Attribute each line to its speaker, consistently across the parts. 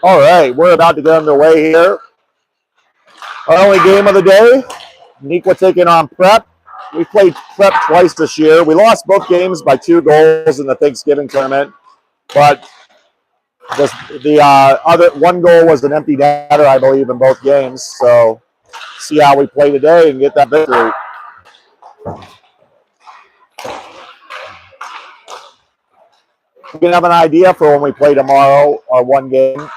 Speaker 1: All right, we're about to get underway here. Our only game of the day, Neuqua taking on Prep. We played Prep twice this year. We lost both games by 2 goals in the Thanksgiving tournament, but the other 1 goal was an empty netter, I believe, in both games. So see how we play today and get that victory. We can have an idea for when we play tomorrow, our 1 game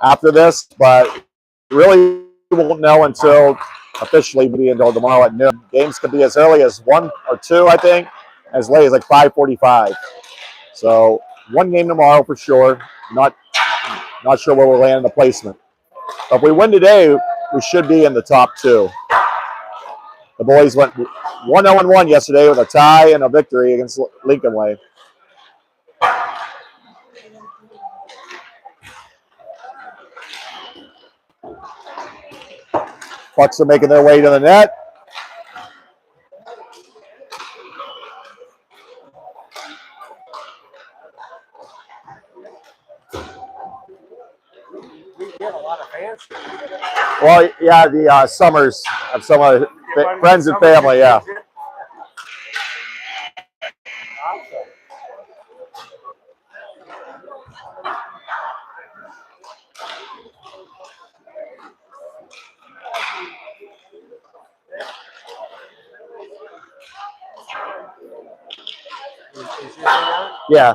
Speaker 1: after this, but really won't know until officially maybe until tomorrow at noon. Games could be as early as 1 or 2, I think, as late as like 5:45. So 1 game tomorrow for sure. Not sure where we'll land in the placement. But if we win today, we should be in the top 2. The boys went 1-0-1 yesterday with a tie and a victory against Lincoln Way. Pucks are making their way to the net. Well, yeah, the Summers have some of the friends and family, yeah. Yeah.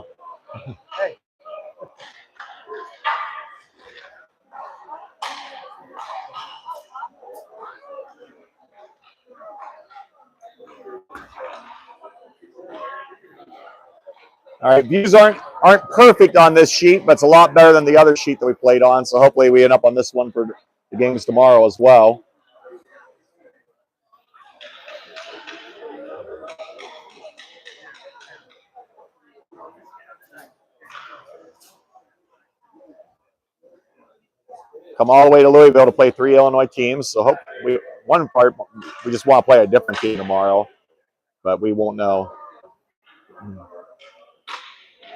Speaker 1: All right, views aren't perfect on this sheet, but it's a lot better than the other sheet that we played on. So hopefully we end up on this one for the games tomorrow as well. Come all the way to Louisville to play 3 Illinois teams. So hope we just want to play a different team tomorrow, but we won't know.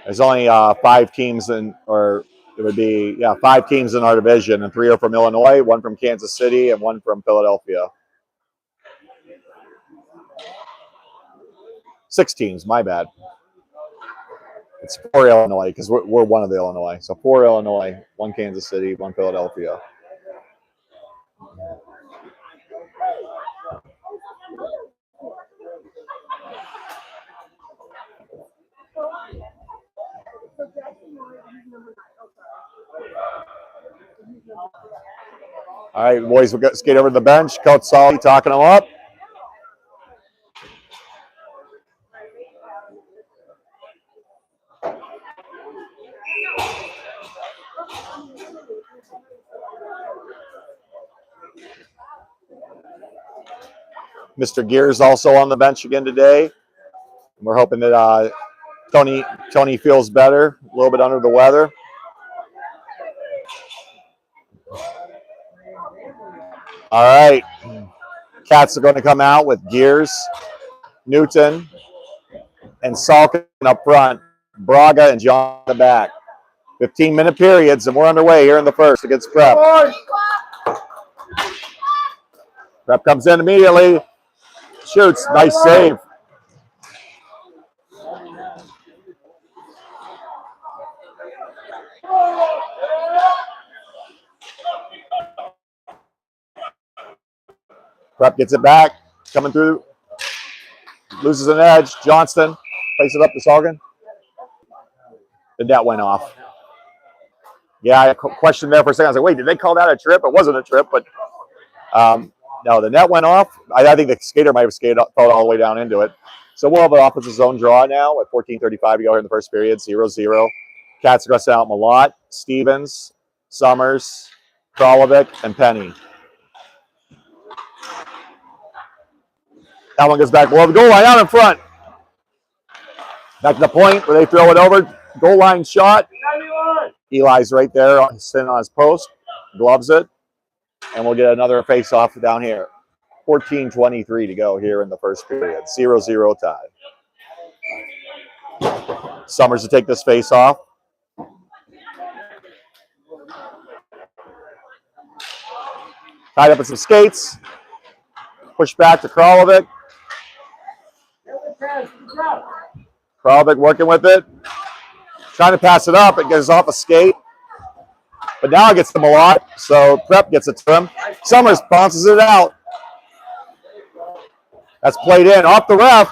Speaker 1: There's only 5 teams or it would be 5 teams in our division, and 3 are from Illinois, 1 from Kansas City, and 1 from Philadelphia. 6 teams, my bad. It's 4 Illinois because we're one of the Illinois. So 4 Illinois, 1 Kansas City, 1 Philadelphia. All right, boys, we'll skate over to the bench. Coach Solly talking them up. Mr. Gears also on the bench again today. We're hoping that Tony feels better, a little bit under the weather. All right. Cats are going to come out with Gears, Newton, and Salkin up front, Braga and John in the back. 15-minute periods, and we're underway here in the first against Prep. Prep comes in immediately, shoots, nice save. Prep gets it back, coming through, loses an edge. Johnston plays it up to Salkin. The net went off. Yeah, I questioned there for a second. I was like, wait, did they call that a trip? It wasn't a trip, but no, the net went off. I think the skater might have fell all the way down into it. So we'll have an offensive zone draw now at 14:35 to go here in the first period, 0-0. Cats are going to send out Malott, Stevens, Summers, Kralovic, and Penny. That one goes back below the goal line, out in front. Back to the point where they throw it over. Goal line shot. Eli's right there, sitting on his post. Gloves it. And we'll get another face-off down here. 14:23 to go here in the first period. 0-0 tie. Summers to take this face-off. Tied up in some skates. Push back to Kralovic. Kralovic working with it. Trying to pass it up. It gets off a skate. But now it gets to Malott, so Prep gets it to him. Summers bounces it out. That's played in off the ref.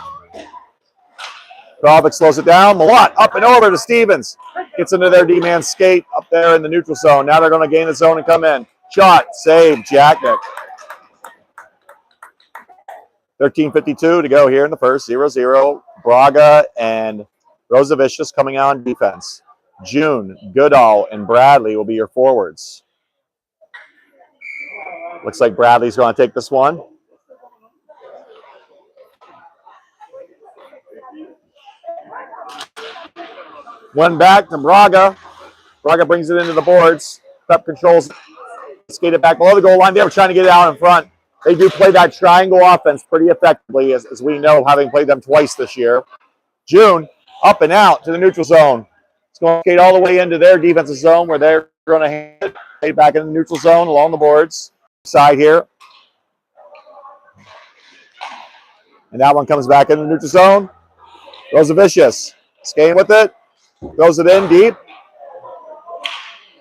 Speaker 1: Kralovic slows it down. Malott up and over to Stevens. Gets into their D-man skate up there in the neutral zone. Now they're going to gain the zone and come in. Shot, save, Jacknick. 13:52 to go here in the first. 0-0. Braga and Rosavicius coming out on defense. June, Goodall, and Bradley will be your forwards. Looks like Bradley's going to take this one. One back to Braga. Braga brings it into the boards. Prep controls it. Skate it back below the goal line. They were trying to get it out in front. They do play that triangle offense pretty effectively, as we know, having played them twice this year. June, up and out to the neutral zone. It's going to skate all the way into their defensive zone where they're going to hand it back in the neutral zone along the boards. Side here. And that one comes back in the neutral zone. Rosavicius skating with it. Throws it in deep.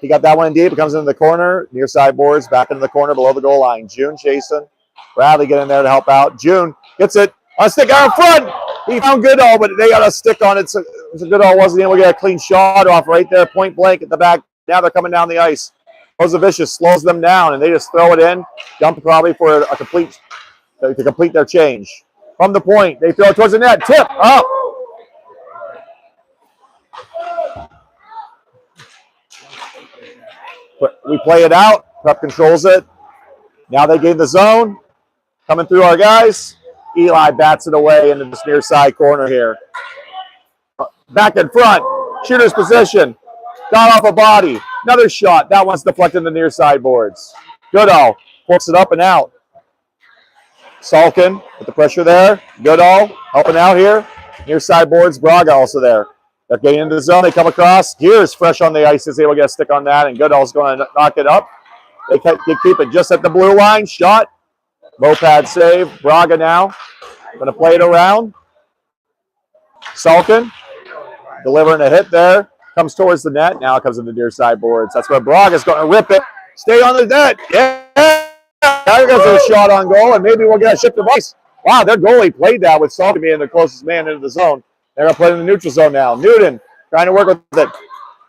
Speaker 1: He got that one in deep. It comes into the corner. Near side boards. Back into the corner below the goal line. June chasing. Bradley getting there to help out. June gets it. On a stick out in front. He found Goodall, but they got a stick on it. So Goodall wasn't able to get a clean shot off right there. Point blank at the back. Now they're coming down the ice. Rosavicius slows them down, and they just throw it in. Dump probably for a complete to complete their change. From the point, they throw it towards the net. Tip up. We play it out. Prep controls it. Now they gain the zone. Coming through our guys. Eli bats it away into this near side corner here. Back in front. Shooter's position. Got off a body. Another shot. That one's deflected in the near side boards. Goodall forks it up and out. Salkin with the pressure there. Goodall helping out here. Near side boards. Braga also there. They're getting into the zone. They come across. Gears fresh on the ice. Is able to get a stick on that, and Goodall's going to knock it up. They keep it just at the blue line. Shot. Low pad save. Braga now going to play it around. Salkin delivering a hit there. Comes towards the net. Now it comes into near side boards. That's where Braga's going to rip it. Stay on the net. Yeah. There goes a shot on goal, and maybe we'll get a shift of ice. Wow, their goalie played that with Salkin being the closest man into the zone. They're going to play in the neutral zone now. Newton trying to work with it.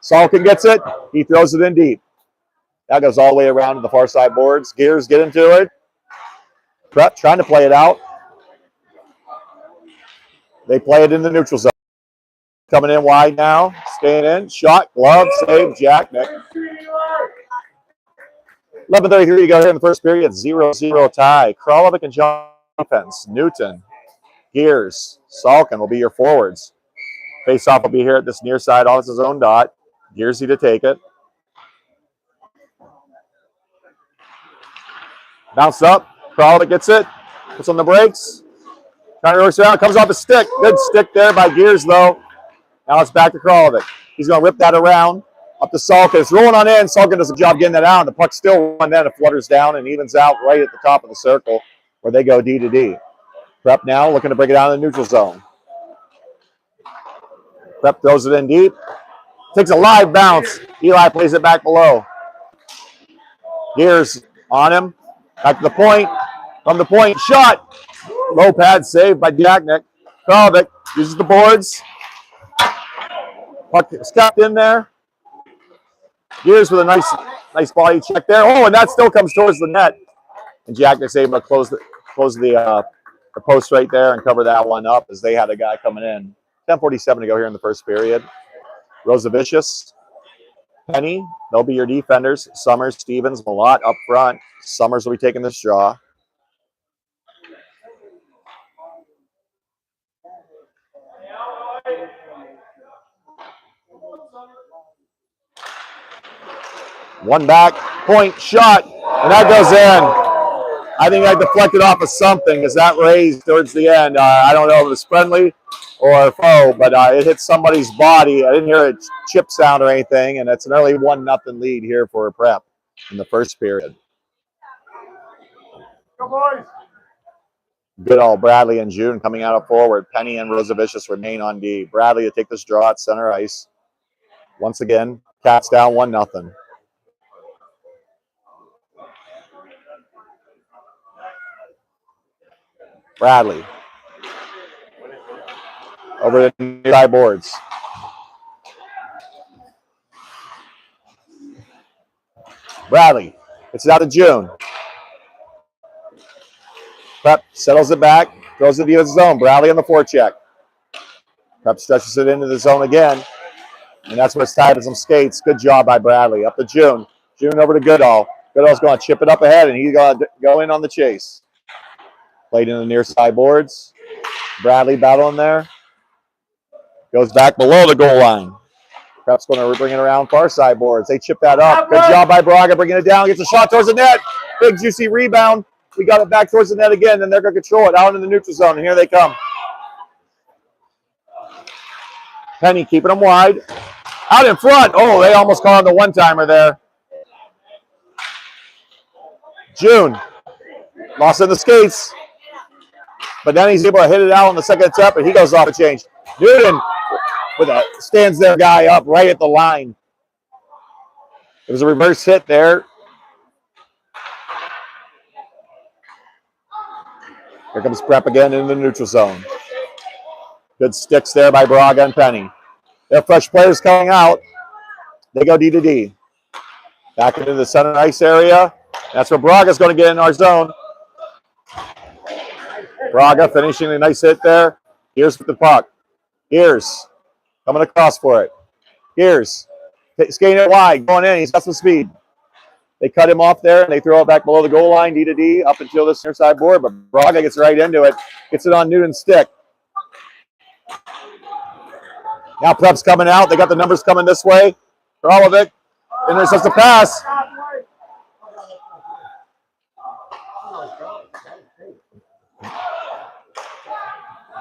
Speaker 1: Salkin gets it. He throws it in deep. That goes all the way around to the far side boards. Gears get into it. Prep trying to play it out. They play it in the neutral zone. Coming in wide now. Staying in. Shot, glove, save, Jacknick. 11:33 to go here in the first period. 0-0 tie. Kralovic and John defense. Newton. Gears. Salkin will be your forwards. Face-off will be here at this near side off his own dot. Gearsy to take it. Bounce up. Kralovic gets it. Puts on the brakes. Trying to work around. Comes off the stick. Good stick there by Gears, though. Now it's back to Kralovic. He's going to rip that around. Up to Salkin. It's rolling on in. Salkin does a job getting that out. The puck still won then. It flutters down and evens out right at the top of the circle where they go D to D. Prep now looking to break it down in the neutral zone. Prep throws it in deep. Takes a live bounce. Eli plays it back below. Gears on him. Back to the point. From the point. Shot. Low pad saved by Jacknick. Kralovic uses the boards. Puck stepped in there. Gears with a nice body check there. Oh, and that still comes towards the net. And Jacknick's able to close the post right there and cover that one up as they had a guy coming in. 10:47 to go here in the first period. Rosavicius, Penny, they'll be your defenders. Summers, Stevens, Malott up front. Summers will be taking this draw. One back, point, shot. And that goes in. I think I deflected off of something because that raised towards the end. I don't know if it was friendly or foe, but it hit somebody's body. I didn't hear a chip sound or anything, and it's an early 1-0 lead here for Prep in the first period.
Speaker 2: Go boys.
Speaker 1: Goodall, Bradley, and June coming out of forward. Penny and Rosavicius remain on D. Bradley to take this draw at center ice. Once again, Cats down 1-0. Bradley. Over the near side boards. Bradley. It's out to June. Prep settles it back. Throws it into the zone. Bradley on the forecheck. Prep stretches it into the zone again. And that's where it's tied to some skates. Good job by Bradley. Up to June. June over to Goodall. Goodall's going to chip it up ahead, and he's going to go in on the chase. Played in the near side boards. Bradley battling there. Goes back below the goal line. Prep's going to bring it around far side boards. They chip that up. Good job by Braga bringing it down. Gets a shot towards the net. Big juicy rebound. We got it back towards the net again, and they're going to control it out in the neutral zone, and here they come. Penny keeping them wide. Out in front. Oh, they almost caught on the one-timer there. June. Lost in the skates. But then he's able to hit it out on the second attempt, and he goes off a change. Newton with a stands their guy up right at the line. It was a reverse hit there. Here comes Prep again in the neutral zone. Good sticks there by Braga and Penny. Their fresh players coming out. They go D to D. Back into the center ice area. That's where Braga's going to get in our zone. Braga finishing a nice hit there. Here's with the puck. Here's coming across for it. Here's skating it wide, going in. He's got some speed. They cut him off there, and they throw it back below the goal line, D to D, up until this near side board. But Braga gets right into it. Gets it on Newton's stick. Now Prep's coming out. They got the numbers coming this way. Kralovic intercepts the pass.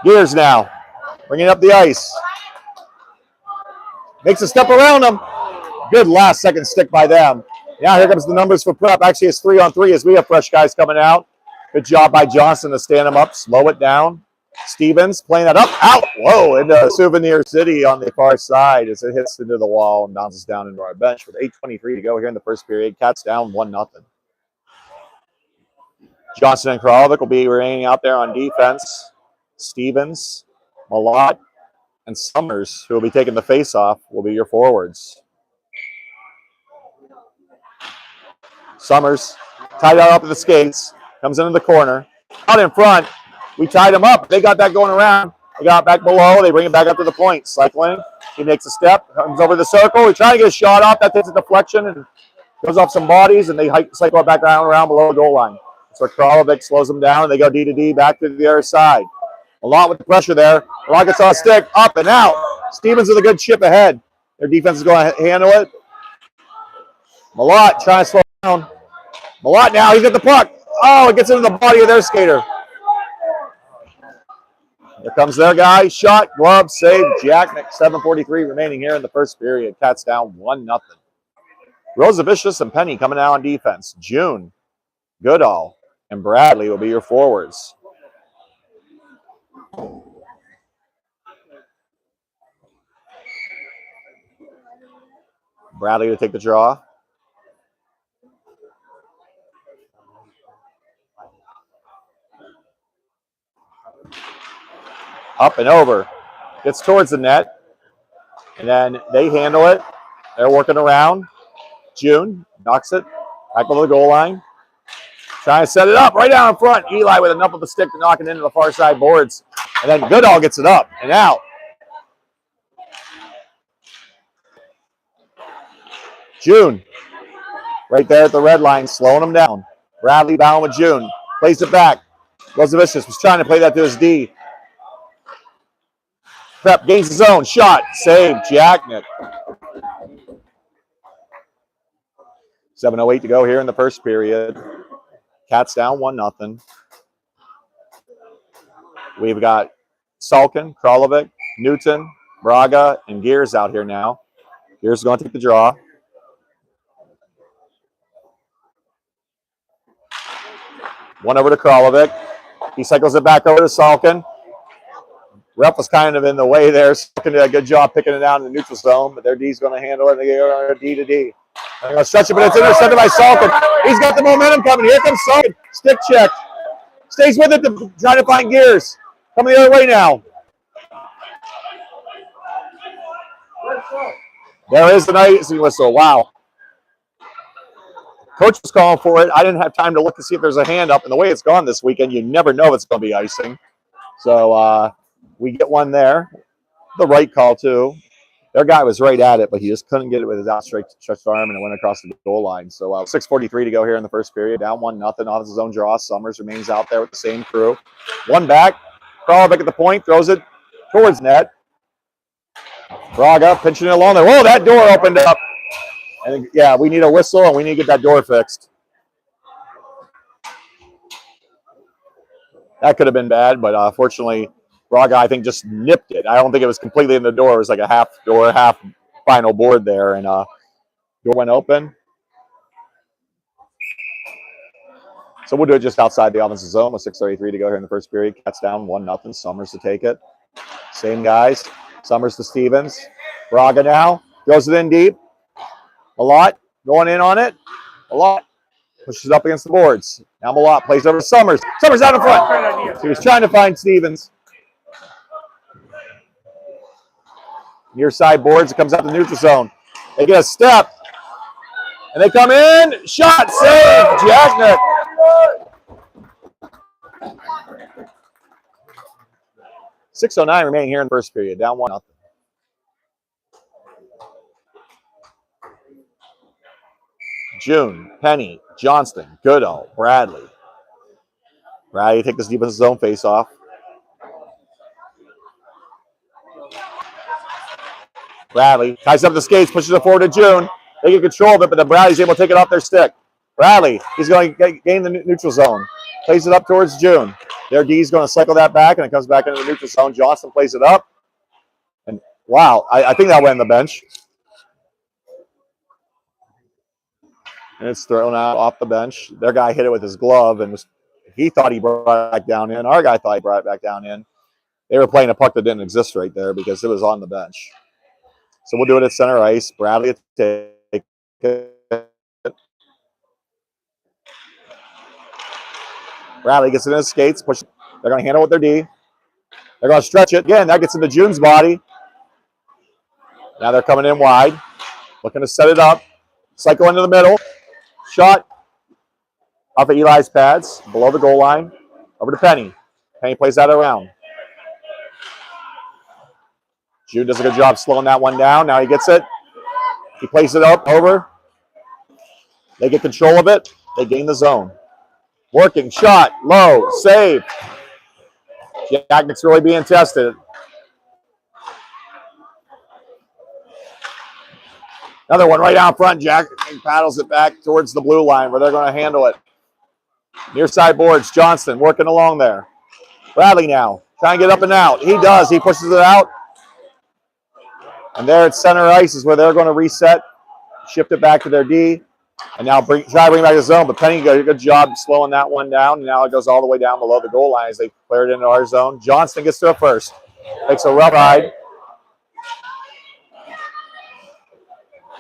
Speaker 1: Gears now. Bringing up the ice. Makes a step around them. Good last second stick by them. Now here comes the numbers for Prep. Actually, it's 3-on-3 as we have fresh guys coming out. Good job by Johnson to stand them up, slow it down. Stevens playing that up, out, whoa, into Souvenir City on the far side as it hits into the wall and bounces down into our bench with 8:23 to go here in the first period. Cats down 1-0. Johnson and Kralovic will be remaining out there on defense. Stevens, Malott, and Summers, who will be taking the face-off, will be your forwards. Summers tied out up at the skates, comes into the corner. Out in front, we tied him up. They got that going around. They got back below. They bring it back up to the point. Cycling. He makes a step, comes over the circle. He's trying to get a shot off. That takes a deflection and goes off some bodies, and they cycle it back around below the goal line. So Kralovic slows them down, and they go D to D back to the other side. A lot with the pressure there. A lot gets on a stick, up and out. Stevens with a good chip ahead. Their defense is going to handle it. Malott trying to slow down. Malott now, he's got the puck. Oh, it gets into the body of their skater. Here comes their guy. Shot, glove, save. Jacknick, 7:43 remaining here in the first period. Cats down 1-0. Rosavicius and Penny coming out on defense. June, Goodall, and Bradley will be your forwards. Bradley to take the draw. Up and over. Gets towards the net. And then they handle it. They're working around. June knocks it back below the goal line. Trying to set it up right down in front. Eli with enough of a stick to knock it into the far side boards. And then Goodall gets it up and out. June right there at the red line, slowing them down. Bradley bound with June. Plays it back. Rosavicius was trying to play that to his D. Prep gains his own. Shot. Save. Jacknick. 7:08 to go here in the first period. Cats down 1-0. We've got Salkin, Kralovic, Newton, Braga, and Gears out here now. Gears is going to take the draw. One over to Kralovic. He cycles it back over to Salkin. Rep was kind of in the way there. Salkin did a good job picking it out in the neutral zone, but their D's going to handle it. They go D to D. They're going to stretch it, but it's intercepted by Salkin. He's got the momentum coming. Here comes Salkin. Stick check. Stays with it to try to find Gears. Coming the other way now. There is an icing whistle. Wow. Coach was calling for it. I didn't have time to look to see if there's a hand up. And the way it's gone this weekend, you never know if it's going to be icing. So we get one there. The right call, too. Their guy was right at it, but he just couldn't get it with his outstretched arm, and it went across the goal line. So 6:43 to go here in the first period. Down 1-0 off his own draw. Summers remains out there with the same crew. One back. Crawl back at the point. Throws it towards net. Braga pinching it along there. Whoa, that door opened up. And yeah, we need a whistle, and we need to get that door fixed. That could have been bad, but fortunately, Braga, I think, just nipped it. I don't think it was completely in the door. It was like a half door, half final board there, and door went open. So we'll do it just outside the offensive zone with 6:33 to go here in the first period. Cats down 1-0. Summers to take it. Same guys. Summers to Stevens. Braga now. Goes it in deep. A lot. Going in on it. A lot. Pushes up against the boards. Now Malott plays over to Summers. Summers out in front. He was trying to find Stevens. Near side boards. It comes out the neutral zone. They get a step. And they come in. Shot. Save. Jacknick. 6:09 remaining here in the first period. Down 1-0. June, Penny, Johnston, Goodall, Bradley. Bradley take this deep in his zone face off. Bradley ties up the skates, pushes it forward to June. They get control of it, but then Bradley's able to take it off their stick. Bradley, he's going to gain the neutral zone. Plays it up towards June. Their D's going to cycle that back, and it comes back into the neutral zone. Johnston plays it up. And wow, I think that went in the bench. And it's thrown out off the bench. Their guy hit it with his glove, and he thought he brought it back down in. Our guy thought he brought it back down in. They were playing a puck that didn't exist right there because it was on the bench. So we'll do it at center ice. Bradley take it. Bradley gets it in his skates. Push. They're going to handle it with their D. They're going to stretch it. Again, that gets into June's body. Now they're coming in wide. Looking to set it up. Cycle into the middle. Shot off of Eli's pads. Below the goal line. Over to Penny. Penny plays that around. June does a good job slowing that one down. Now he gets it. He plays it up over. They get control of it. They gain the zone. Working, shot, low, save. Jacknick's really being tested. Another one right out front. Jack paddles it back towards the blue line where they're going to handle it. Near side boards, Johnston working along there. Bradley now, trying to get up and out. He does. He pushes it out. And there at center ice is where they're going to reset, shift it back to their D. And now try to bring back the zone, but Penny did a good job slowing that one down. And now it goes all the way down below the goal line as they clear it into our zone. Johnston gets to it first. Takes a rough ride.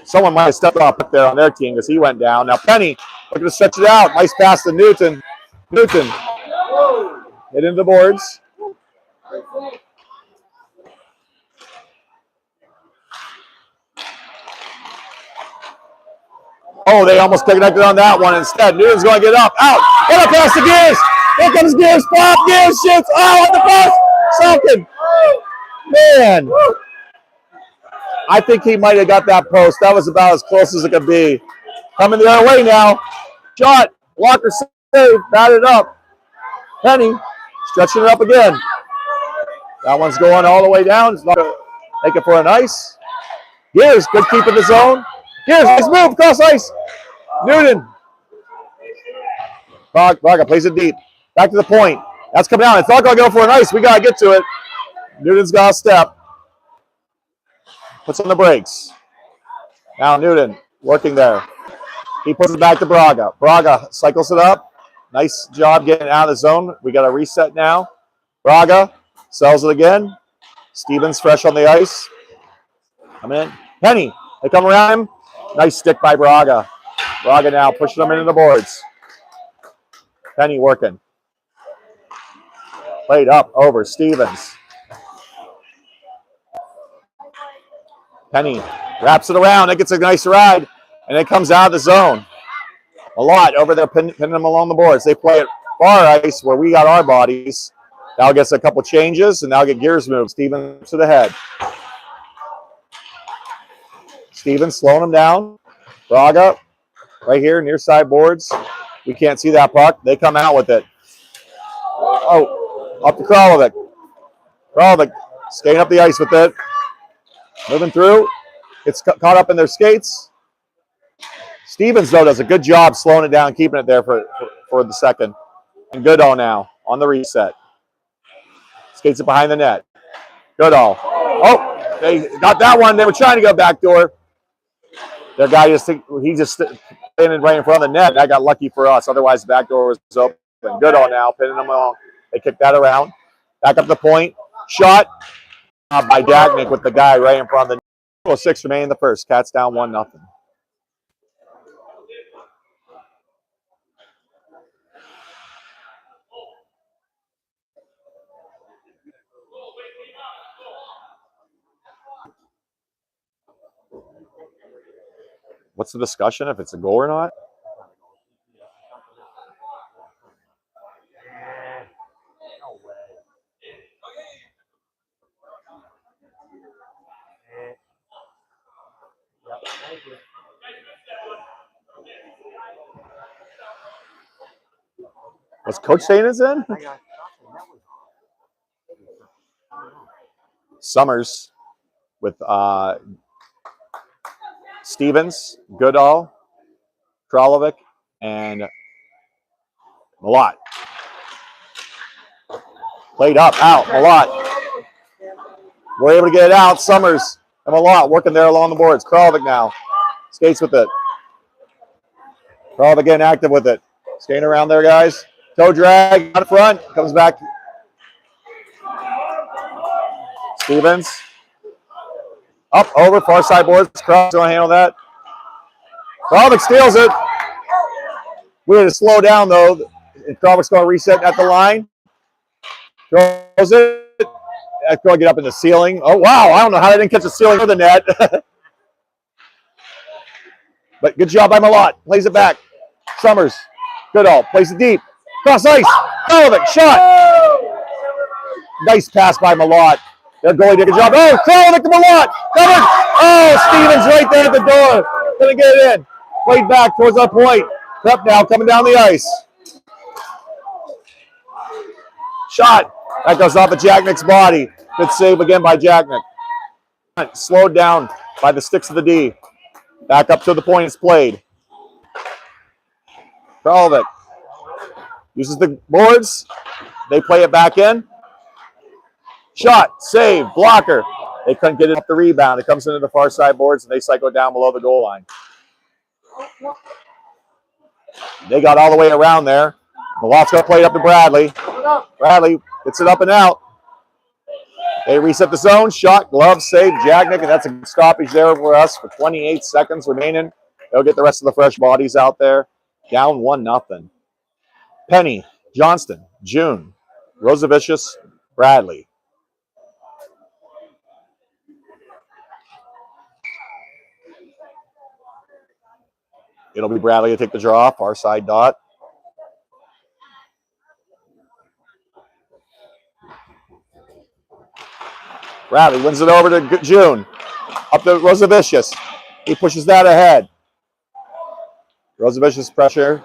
Speaker 1: Someone might have stepped off there on their team because he went down. Now Penny looking to stretch it out. Nice pass to Newton. Newton hit into the boards. Oh, they almost connected on that one instead. Newton's going to get up. Out. What a pass to Gears. Here comes Gears. Pop. Gears shoots. Oh, at the post. Salkin. Man. I think he might have got that post. That was about as close as it could be. Coming the other way now. Shot. Walker save. Batted up. Penny stretching it up again. That one's going all the way down. It's not going to make it for an ice. Gears. Good keep in the zone. Gears. Nice move. Cross ice. Newton. Braga plays it deep. Back to the point. That's coming out. It's not going to go for an ice. We got to get to it. Newton's got a step. Puts on the brakes. Now Newton working there. He puts it back to Braga. Braga cycles it up. Nice job getting out of the zone. We got a reset now. Braga sells it again. Stevens fresh on the ice. Come in. Penny. They come around him. Nice stick by Braga. Braga now pushing them into the boards. Penny working. Played up over Stevens. Penny wraps it around. It gets a nice ride. And it comes out of the zone. A lot over there pinning them along the boards. They play it far ice where we got our bodies. Now gets a couple changes and now get gears moved. Stevens to the head. Stevens slowing them down. Braga right here near side boards. We can't see that puck. They come out with it. Oh, up to Kralovic. Kralovic skating up the ice with it. Moving through. Gets caught up in their skates. Stevens, though, does a good job slowing it down, keeping it there for the second. And Goodall now on the reset. Skates it behind the net. Goodall. Oh, they got that one. They were trying to go backdoor. Their guy he just standing right in front of the net. That got lucky for us. Otherwise, the back door was open. Goodall now pinning them along. They kick that around. Back up the point. Shot by Dagnick with the guy right in front of the net. 6 remaining in the first. Cats down 1-0. What's the discussion if it's a goal or not? Was Coach saying it's in? Summers with Stevens, Goodall, Kralovic, and Malott. Played up, out, Malott. We're able to get it out. Summers and Malott working there along the boards. Kralovic now skates with it. Kralovic getting active with it. Skating around there, guys. Toe drag out front. Comes back. Stevens. Up, over, far side boards. Kralovic going to handle that. Kralovic steals it. We're going to slow down, though. Kralovic's going to reset at the line. Throws it. That's going to get up in the ceiling. Oh, wow. I don't know how they didn't catch the ceiling of the net. But good job by Malott. Plays it back. Summers. Goodall. Plays it deep. Cross ice. Kralovic. Shot. Nice pass by Malott. Their goalie did a good job. Oh, Kralovic to Malott. Covered. Oh, Stevens right there at the door. Gonna get it in. Played back towards our point. Prep now coming down the ice. Shot. That goes off of Jacknick's body. Good save again by Jacknick. Slowed down by the sticks of the D. Back up to the point it's played. Kralovic uses the boards. They play it back in. Shot, save, blocker. They couldn't get it up the rebound. It comes into the far side boards, and they cycle down below the goal line. They got all the way around there. Malott's going to play it up to Bradley. Bradley gets it up and out. They reset the zone. Shot, glove, save, Jacknick, and that's a stoppage there for us for 28 seconds remaining. They'll get the rest of the fresh bodies out there. Down 1-0. Penny, Johnston, June, Rosavicius, Bradley. It'll be Bradley to take the draw, far side dot. Bradley wins it over to June. Up to Rosavicius. He pushes that ahead. Rosavicius pressure.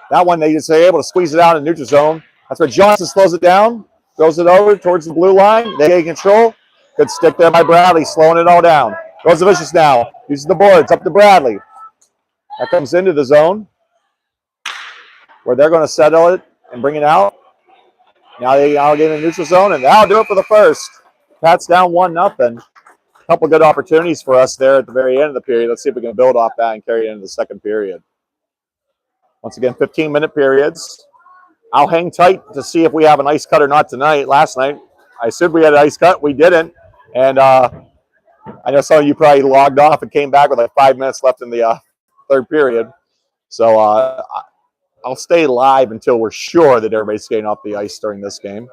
Speaker 1: That one, they just are able to squeeze it out in neutral zone. That's where Johnson slows it down. Throws it over towards the blue line. They get control. Good stick there by Bradley, slowing it all down. Rosavicius now uses the boards up to Bradley. That comes into the zone where they're going to settle it and bring it out. Now they all get in the neutral zone, and that'll do it for the first. Pat's down 1-0. A couple good opportunities for us there at the very end of the period. Let's see if we can build off that and carry it into the second period. Once again, 15-minute periods. I'll hang tight to see if we have an ice cut or not tonight. Last night, I said we had an ice cut. We didn't. And I know some of you probably logged off and came back with like 5 minutes left in the third period. So I'll stay live until we're sure that everybody's skating off the ice during this game.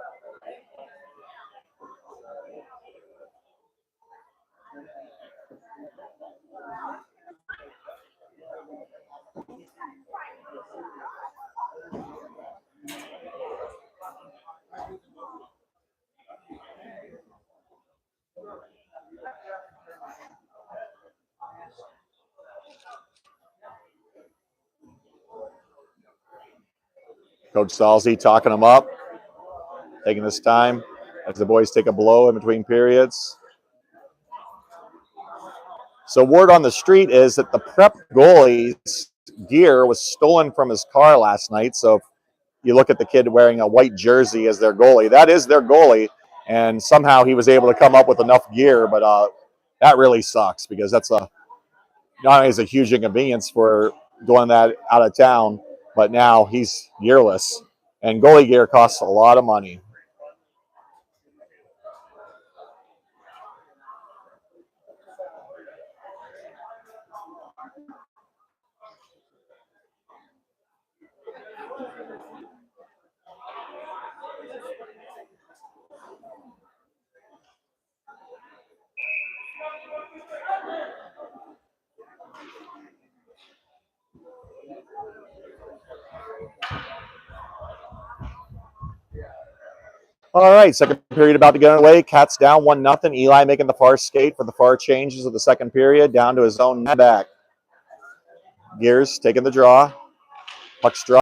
Speaker 1: Coach Salzy talking them up, taking this time as the boys take a blow in between periods. So word on the street is that the prep goalie's gear was stolen from his car last night. So if you look at the kid wearing a white jersey as their goalie, that is their goalie. And somehow he was able to come up with enough gear, but that really sucks because that's not only is a huge inconvenience for doing that out of town, but now he's gearless. And goalie gear costs a lot of money. All right, second period about to get underway. Cats down 1-0. Eli making the far skate for the far changes of the second period down to his own back. Gears taking the draw. Puck's draw.